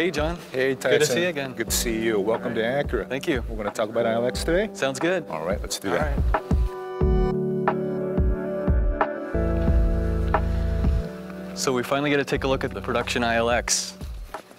Hey, John. Hey, Tyson. Good to see you again. Good to see you. Welcome to Acura. Thank you. We're going to talk about ILX today? Sounds good. All right, let's do All that. right. So we finally get to take a look at the production ILX.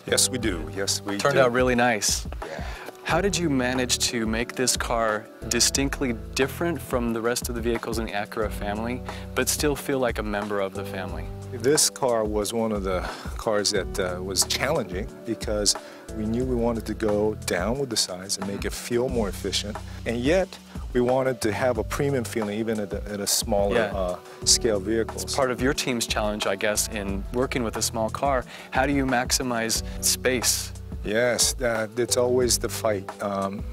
Yes, we do. Yes, we Turned do. out really nice. Yeah. How did you manage to make this car distinctly different from the rest of the vehicles in the Acura family, but still feel like a member of the family? This car was one of the cars that was challenging because we knew we wanted to go down with the size and make it feel more efficient, and yet we wanted to have a premium feeling even at a smaller scale vehicle. It's part of your team's challenge, I guess, in working with a small car. How do you maximize space? Yes, it's always the fight.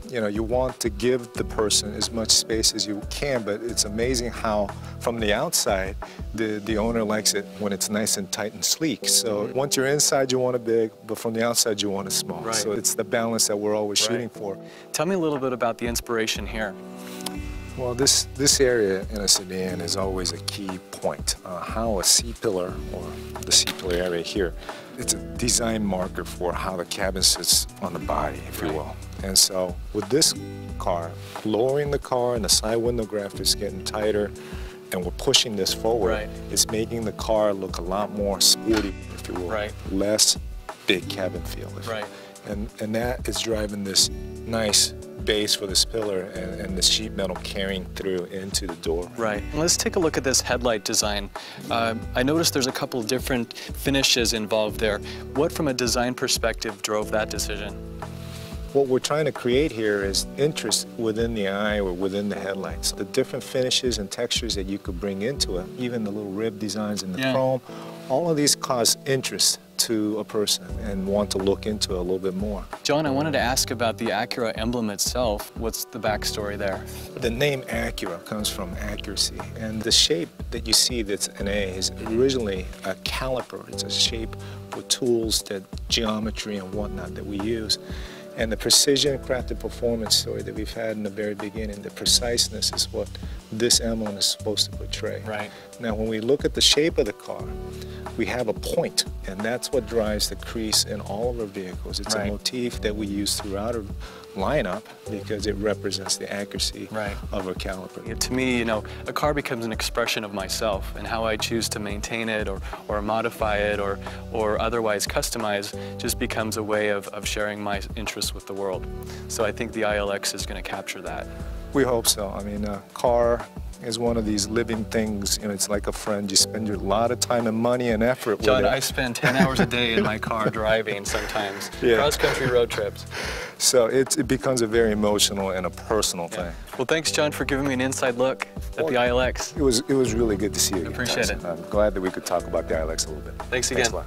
You know, you want to give the person as much space as you can, but it's amazing how, from the outside, the owner likes it when it's nice and tight and sleek. So once you're inside, you want it big, but from the outside, you want it small. Right. So it's the balance that we're always shooting for. Tell me a little bit about the inspiration here. Well, this area in a sedan is always a key point. How a C-pillar, or the C-pillar area here, it's a design marker for how the cabin sits on the body, if you will. And so with this car, lowering the car and the side window graft is getting tighter, and we're pushing this forward. It's making the car look a lot more sporty, if you will. Less big cabin feel. And that is driving this nice base for this pillar and the sheet metal carrying through into the door. Let's take a look at this headlight design. I noticed there's a couple different finishes involved there. What, from a design perspective, drove that decision? What we're trying to create here is interest within the eye or within the headlights. The different finishes and textures that you could bring into it, even the little rib designs in the chrome, all of these cause interest to a person and want to look into it a little bit more. John, I wanted to ask about the Acura emblem itself. What's the backstory there? The name Acura comes from accuracy, and the shape that you see that's an A is originally a caliper. It's a shape for tools, that geometry and whatnot that we use. And the precision, crafted performance story that we've had in the very beginning, the preciseness is what this emblem is supposed to portray. Now, when we look at the shape of the car, we have a point, and that's what drives the crease in all of our vehicles. It's a motif that we use throughout our lineup because it represents the accuracy of our caliper. To me, you know, a car becomes an expression of myself, and how I choose to maintain it or modify it or otherwise customize just becomes a way of sharing my interests with the world. So I think the ILX is going to capture that. We hope so. I mean, a car is one of these living things. You know, it's like a friend. You spend a lot of time and money and effort John, with it. I spend 10 hours a day in my car driving sometimes, cross-country road trips. So it becomes a very emotional and a personal thing. Well, thanks, John, for giving me an inside look at the ILX. It was really good to see you again. Appreciate it. I'm glad that we could talk about the ILX a little bit. Thanks again. Thanks a lot.